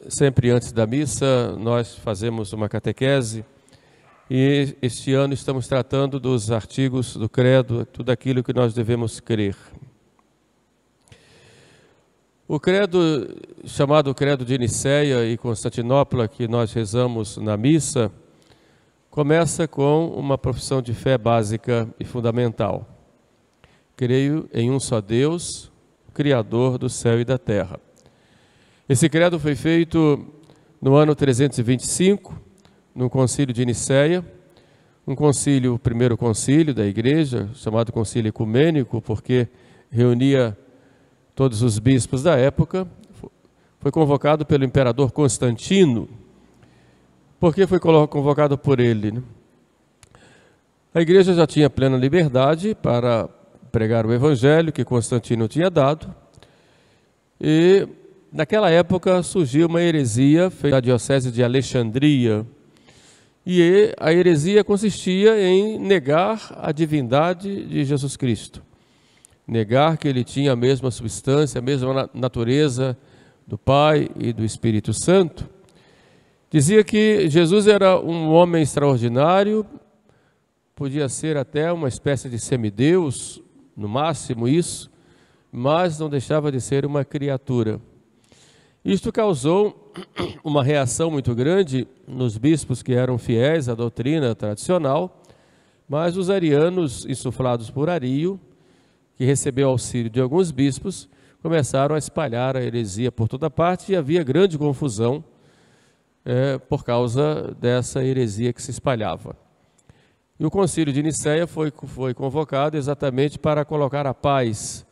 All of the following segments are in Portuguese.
sempre antes da missa, nós fazemos uma catequese e este ano estamos tratando dos artigos do credo, tudo aquilo que nós devemos crer. O credo, chamado Credo de Nicéia e Constantinopla, que nós rezamos na missa, começa com uma profissão de fé básica e fundamental. Creio em um só Deus, Criador do céu e da terra. Esse credo foi feito no ano 325, no concílio de Nicéia, o primeiro concílio da igreja, chamado concílio ecumênico, porque reunia todos os bispos da época. Foi convocado pelo imperador Constantino. Por que foi convocado por ele, né? A igreja já tinha plena liberdade para pregar o evangelho que Constantino tinha dado, e naquela época surgiu uma heresia feita na diocese de Alexandria, e a heresia consistia em negar a divindade de Jesus Cristo, negar que ele tinha a mesma substância, a mesma natureza do Pai e do Espírito Santo. Dizia que Jesus era um homem extraordinário, podia ser até uma espécie de semideus, no máximo isso, mas não deixava de ser uma criatura. Isto causou uma reação muito grande nos bispos que eram fiéis à doutrina tradicional, mas os arianos, insuflados por Ario, que recebeu auxílio de alguns bispos, começaram a espalhar a heresia por toda parte e havia grande confusão por causa dessa heresia que se espalhava. E o concílio de Nicéia foi convocado exatamente para colocar a paz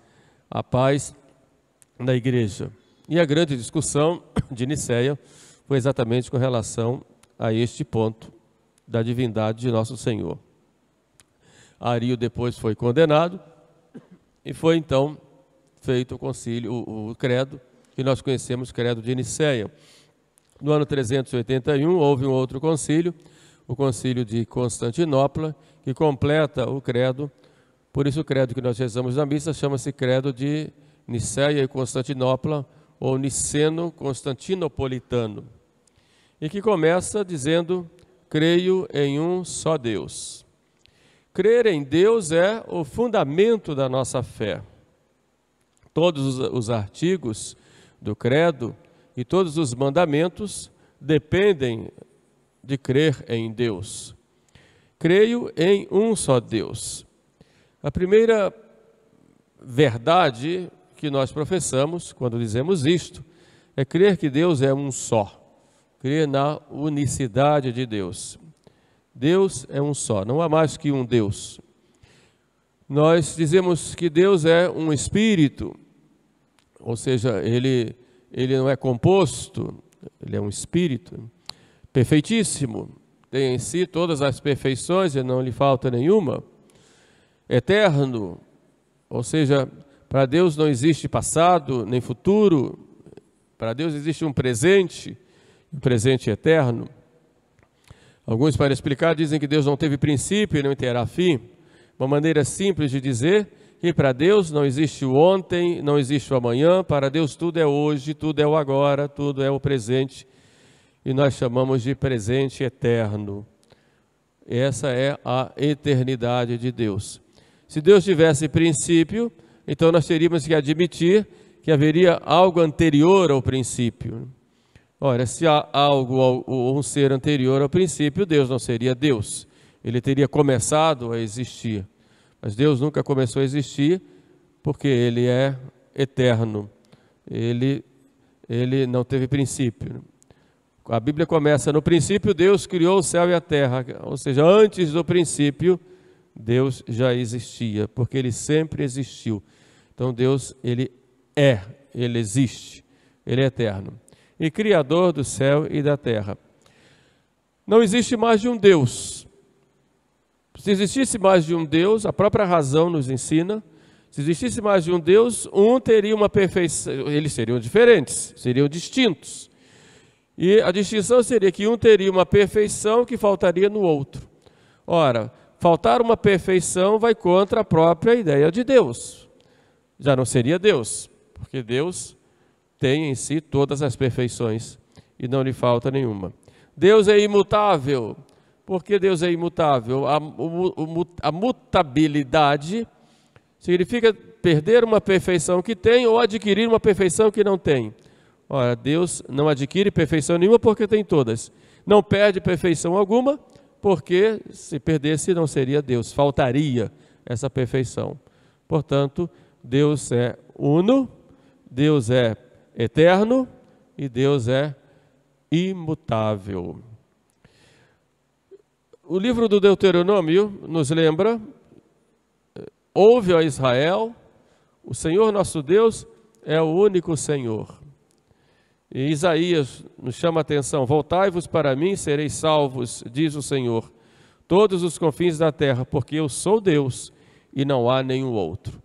na igreja. E a grande discussão de Nicéia foi exatamente com relação a este ponto da divindade de nosso Senhor. Ario depois foi condenado e foi então feito o concílio, o credo, que nós conhecemos, credo de Nicéia. No ano 381 houve um outro concílio, o concílio de Constantinopla, que completa o credo. Por isso o credo que nós rezamos na missa chama-se credo de Nicéia e Constantinopla, ou niceno-constantinopolitano, e que começa dizendo: creio em um só Deus. Crer em Deus é o fundamento da nossa fé. Todos os artigos do credo e todos os mandamentos dependem de crer em Deus. Creio em um só Deus. A primeira verdade que nós professamos quando dizemos isto é crer que Deus é um só, crer na unicidade de Deus. Deus é um só, não há mais que um Deus. Nós dizemos que Deus é um espírito, ou seja, ele não é composto, ele é um espírito perfeitíssimo, tem em si todas as perfeições e não lhe falta nenhuma. Eterno, ou seja, para Deus não existe passado nem futuro, para Deus existe um presente eterno. Alguns, para explicar, dizem que Deus não teve princípio e não terá fim. Uma maneira simples de dizer que para Deus não existe o ontem, não existe o amanhã, para Deus tudo é hoje, tudo é o agora, tudo é o presente, e nós chamamos de presente eterno. Essa é a eternidade de Deus. Se Deus tivesse princípio, então nós teríamos que admitir que haveria algo anterior ao princípio. Ora, se há algo ou um ser anterior ao princípio, Deus não seria Deus. Ele teria começado a existir. Mas Deus nunca começou a existir porque Ele é eterno. Ele não teve princípio. A Bíblia começa: no princípio Deus criou o céu e a terra. Ou seja, antes do princípio, Deus já existia, porque Ele sempre existiu. Então Deus, Ele existe, Ele é eterno. E Criador do céu e da terra. Não existe mais de um Deus. Se existisse mais de um Deus, a própria razão nos ensina, se existisse mais de um Deus, um teria uma perfeição, eles seriam diferentes, seriam distintos. E a distinção seria que um teria uma perfeição que faltaria no outro. Ora, faltar uma perfeição vai contra a própria ideia de Deus. Já não seria Deus, porque Deus tem em si todas as perfeições. e não lhe falta nenhuma. Deus é imutável. Por que Deus é imutável? A mutabilidade significa perder uma perfeição que tem ou adquirir uma perfeição que não tem. Ora, Deus não adquire perfeição nenhuma porque tem todas. Não perde perfeição alguma porque se perdesse não seria Deus, faltaria essa perfeição. Portanto, Deus é uno, Deus é eterno e Deus é imutável. O livro do Deuteronômio nos lembra: ouve, ó Israel, o Senhor nosso Deus é o único Senhor. E Isaías nos chama a atenção: voltai-vos para mim, sereis salvos, diz o Senhor, todos os confins da terra, porque eu sou Deus e não há nenhum outro.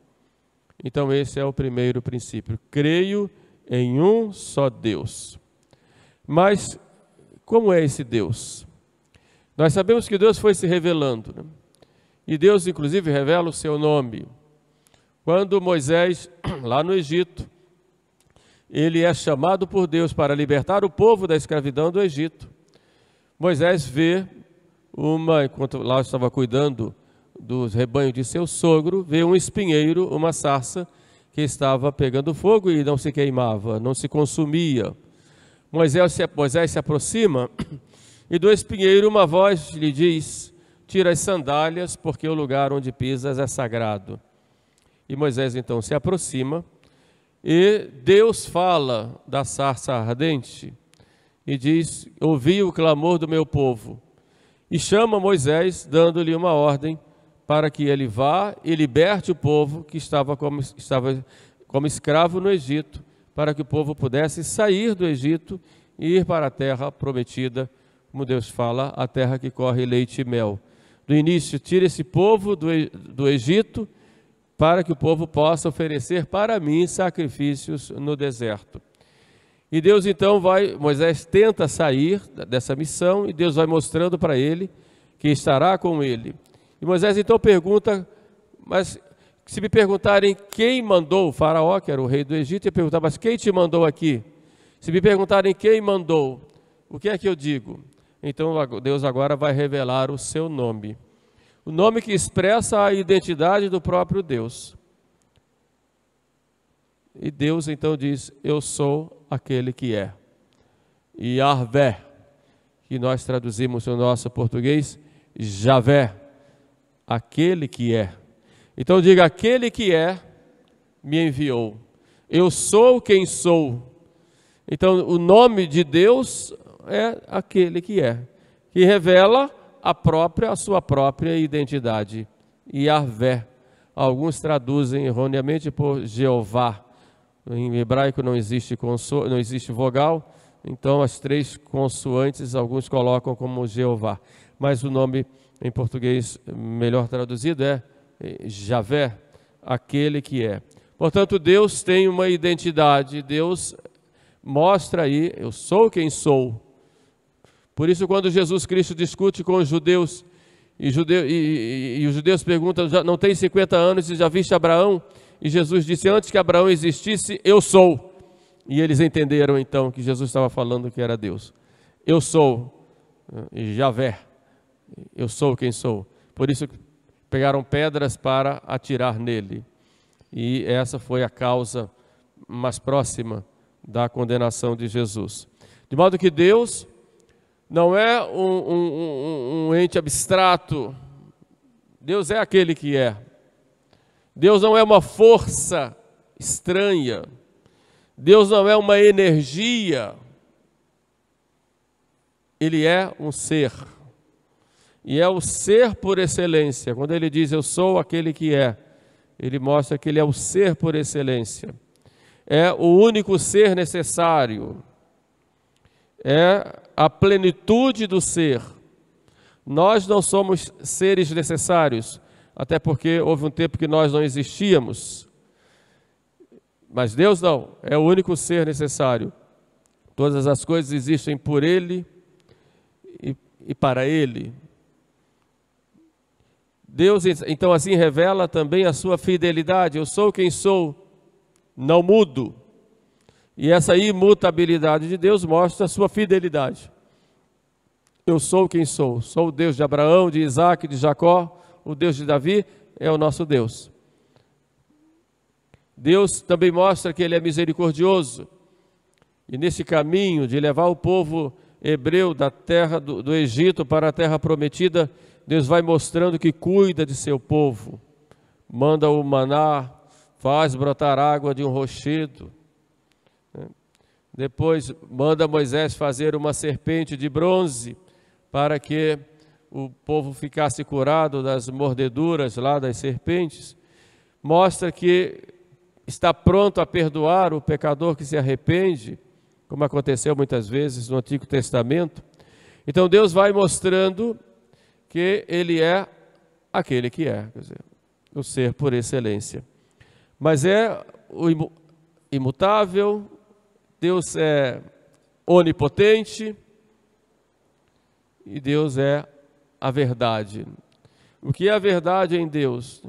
Então esse é o primeiro princípio: creio em um só Deus. Mas como é esse Deus? Nós sabemos que Deus foi se revelando, né? E Deus inclusive revela o seu nome. Quando Moisés, lá no Egito, ele é chamado por Deus para libertar o povo da escravidão do Egito, Moisés vê enquanto lá estava cuidando dos rebanhos de seu sogro, vê um espinheiro, uma sarça, que estava pegando fogo e não se queimava, não se consumia. Moisés se aproxima e do espinheiro uma voz lhe diz: tira as sandálias, porque o lugar onde pisas é sagrado. E Moisés então se aproxima e Deus fala da sarça ardente e diz: ouvi o clamor do meu povo. E chama Moisés, dando-lhe uma ordem para que ele vá e liberte o povo que estava como escravo no Egito, para que o povo pudesse sair do Egito e ir para a terra prometida, como Deus fala, a terra que corre leite e mel. Do início, tira esse povo do Egito, para que o povo possa oferecer para mim sacrifícios no deserto. E Deus então Moisés tenta sair dessa missão, e Deus vai mostrando para ele que estará com ele. E Moisés então pergunta: mas se me perguntarem quem mandou, o faraó, que era o rei do Egito, ia perguntar: mas quem te mandou aqui? Se me perguntarem quem mandou, o que é que eu digo? Então Deus agora vai revelar o seu nome. O nome que expressa a identidade do próprio Deus. E Deus então diz: eu sou aquele que é. Yahvé, que nós traduzimos no nosso português, Javé, aquele que é. Então diga: aquele que é, me enviou. Eu sou quem sou. Então o nome de Deus é aquele que é, que revela a sua própria identidade. Yahvé. Alguns traduzem erroneamente por Jeová. Em hebraico não existe vogal, então as três consoantes alguns colocam como Jeová. Mas o nome em português melhor traduzido é Javé, aquele que é. Portanto, Deus tem uma identidade, Deus mostra aí: eu sou quem sou. Por isso, quando Jesus Cristo discute com os judeus, e os judeus perguntam: não tem 50 anos e já viste Abraão? E Jesus disse: antes que Abraão existisse, eu sou. E eles entenderam então que Jesus estava falando que era Deus. Eu sou Javé, eu sou quem sou. Por isso pegaram pedras para atirar nele. E essa foi a causa mais próxima da condenação de Jesus. De modo que Deus não é um ente abstrato. Deus é aquele que é. Deus não é uma força estranha. Deus não é uma energia. Ele é um ser. E é o ser por excelência. Quando ele diz: eu sou aquele que é, ele mostra que ele é o ser por excelência. É o único ser necessário. É a plenitude do ser. Nós não somos seres necessários, até porque houve um tempo que nós não existíamos. Mas Deus não, é o único ser necessário. Todas as coisas existem por Ele e para Ele. Deus então assim revela também a sua fidelidade. Eu sou quem sou, não mudo. E essa imutabilidade de Deus mostra a sua fidelidade. Eu sou quem sou. Sou o Deus de Abraão, de Isaac, de Jacó. O Deus de Davi é o nosso Deus. Deus também mostra que Ele é misericordioso. E nesse caminho de levar o povo hebreu da terra do Egito para a terra prometida, Deus vai mostrando que cuida de seu povo. Manda o maná, faz brotar água de um rochedo. Depois manda Moisés fazer uma serpente de bronze para que o povo ficasse curado das mordeduras lá das serpentes. Mostra que está pronto a perdoar o pecador que se arrepende, como aconteceu muitas vezes no Antigo Testamento. Então Deus vai mostrando que Ele é aquele que é, quer dizer, o ser por excelência. Mas é o imutável, Deus é onipotente e Deus é a verdade. O que é a verdade em Deus?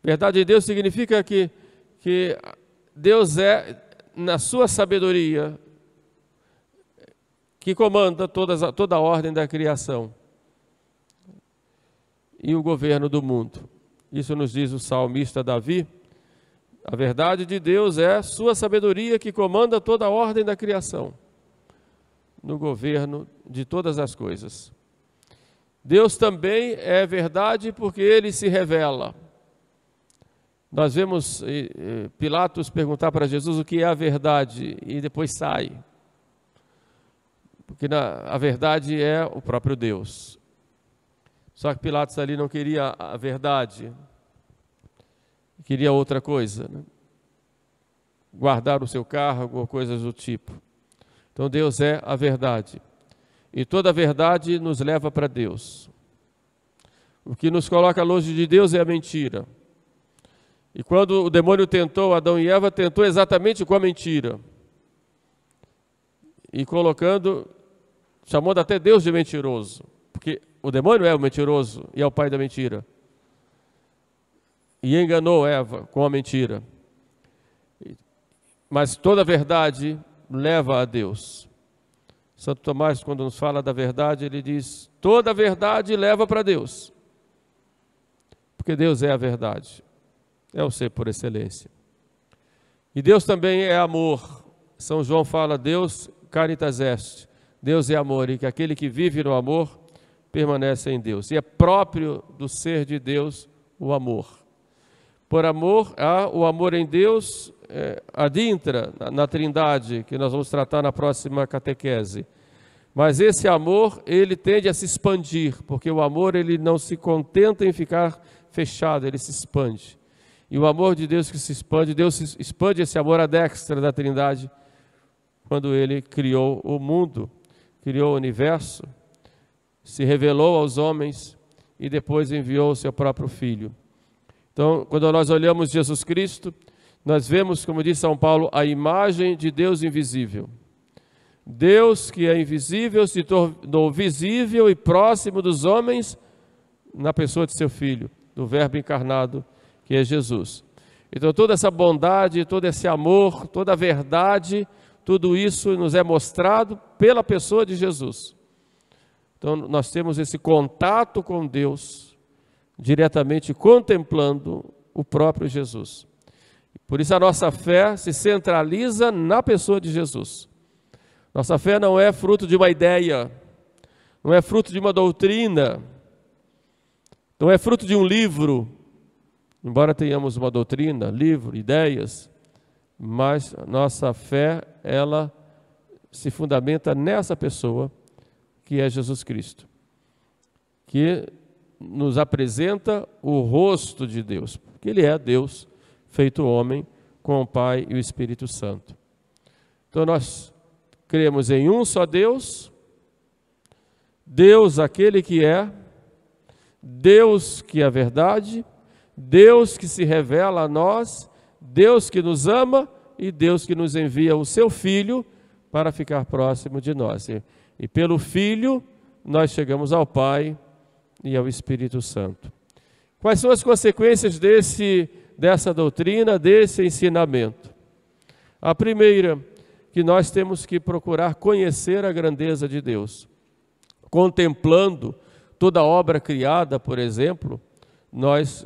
Verdade em Deus significa que Deus é, na sua sabedoria, que comanda toda a ordem da criação e o governo do mundo. Isso nos diz o salmista Davi. A verdade de Deus é a sua sabedoria que comanda toda a ordem da criação, no governo de todas as coisas. Deus também é verdade porque Ele se revela. Nós vemos Pilatos perguntar para Jesus o que é a verdade e depois sai. Porque a verdade é o próprio Deus. Só que Pilatos ali não queria a verdade, queria outra coisa, né? Guardar o seu cargo ou coisas do tipo. Então Deus é a verdade. E toda a verdade nos leva para Deus. O que nos coloca longe de Deus é a mentira. E quando o demônio tentou Adão e Eva, tentou exatamente com a mentira. E chamando até Deus de mentiroso. Porque o demônio é o mentiroso e é o pai da mentira. E enganou Eva com a mentira. Mas toda a verdade leva a Deus. Santo Tomás, quando nos fala da verdade, ele diz: toda a verdade leva para Deus. Porque Deus é a verdade. É o ser por excelência. E Deus também é amor. São João fala: Deus caritas est. Deus é amor, e que aquele que vive no amor permanece em Deus. E é próprio do ser de Deus o amor. Por amor, há o amor em Deus adintra na Trindade, que nós vamos tratar na próxima catequese. Mas esse amor, ele tende a se expandir, porque o amor, ele não se contenta em ficar fechado, ele se expande. E o amor de Deus que se expande, Deus expande esse amor à destra da Trindade, quando Ele criou o mundo, criou o universo, se revelou aos homens e depois enviou o seu próprio Filho. Então, quando nós olhamos Jesus Cristo, nós vemos, como diz São Paulo, a imagem de Deus invisível. Deus que é invisível se tornou visível e próximo dos homens na pessoa de seu Filho, do Verbo encarnado, que é Jesus. Então toda essa bondade, todo esse amor, toda a verdade, tudo isso nos é mostrado pela pessoa de Jesus. Então nós temos esse contato com Deus, diretamente contemplando o próprio Jesus. Por isso a nossa fé se centraliza na pessoa de Jesus. Nossa fé não é fruto de uma ideia, não é fruto de uma doutrina, não é fruto de um livro. Embora tenhamos uma doutrina, livro, ideias, mas a nossa fé, ela se fundamenta nessa pessoa que é Jesus Cristo, que nos apresenta o rosto de Deus, porque Ele é Deus feito homem com o Pai e o Espírito Santo. Então nós cremos em um só Deus, Deus aquele que é, Deus que é a verdade, Deus que se revela a nós, Deus que nos ama e Deus que nos envia o seu Filho para ficar próximo de nós. E pelo Filho nós chegamos ao Pai e ao Espírito Santo. Quais são as consequências dessa doutrina, desse ensinamento? A primeira, que nós temos que procurar conhecer a grandeza de Deus. Contemplando toda a obra criada, por exemplo, nós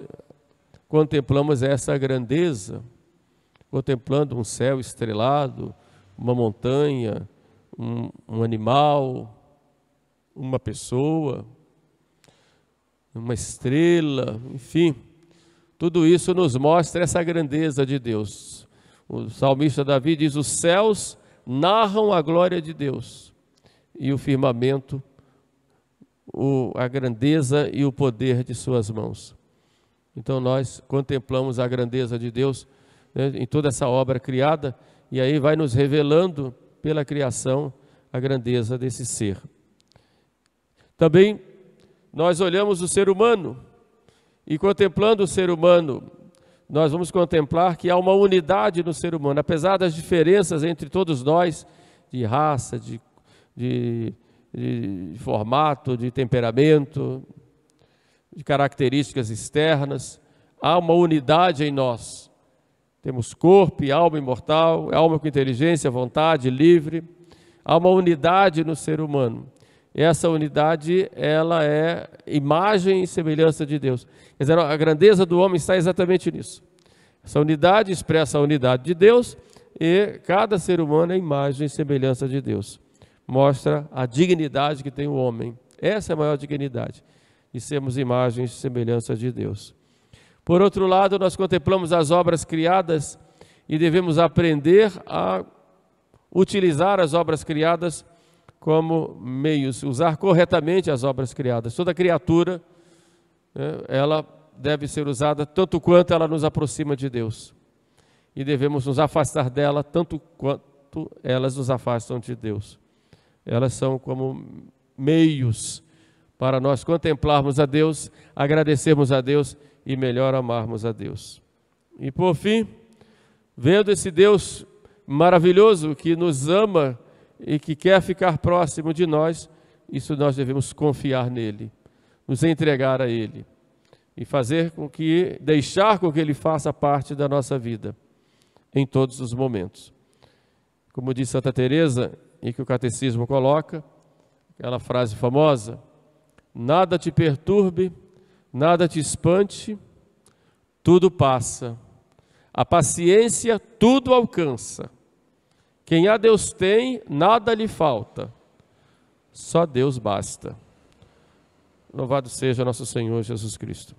contemplamos essa grandeza, contemplando um céu estrelado, uma montanha, um animal, uma pessoa, uma estrela, enfim, tudo isso nos mostra essa grandeza de Deus. O salmista Davi diz: os céus narram a glória de Deus, e o firmamento, a grandeza e o poder de suas mãos. Então nós contemplamos a grandeza de Deus, né, em toda essa obra criada, e aí vai nos revelando pela criação a grandeza desse ser. Também nós olhamos o ser humano, e contemplando o ser humano, nós vamos contemplar que há uma unidade no ser humano, apesar das diferenças entre todos nós, de raça, de formato, de temperamento, de características externas, há uma unidade em nós. Temos corpo e alma imortal, alma com inteligência, vontade, livre. Há uma unidade no ser humano. Essa unidade, ela é imagem e semelhança de Deus. Quer dizer, a grandeza do homem está exatamente nisso. Essa unidade expressa a unidade de Deus, e cada ser humano é imagem e semelhança de Deus. Mostra a dignidade que tem o homem. Essa é a maior dignidade, de sermos imagens e semelhança de Deus. Por outro lado, nós contemplamos as obras criadas e devemos aprender a utilizar as obras criadas como meios, usar corretamente as obras criadas. Toda criatura, né, ela deve ser usada tanto quanto ela nos aproxima de Deus. E devemos nos afastar dela tanto quanto elas nos afastam de Deus. Elas são como meios para nós contemplarmos a Deus, agradecermos a Deus e melhor amarmos a Deus. E por fim, vendo esse Deus maravilhoso que nos ama e que quer ficar próximo de nós, isso nós devemos confiar nele, nos entregar a ele e deixar com que ele faça parte da nossa vida em todos os momentos. Como diz Santa Teresa, e que o catecismo coloca, aquela frase famosa: nada te perturbe, nada te espante, tudo passa. A paciência tudo alcança. Quem a Deus tem, nada lhe falta. Só Deus basta. Louvado seja nosso Senhor Jesus Cristo.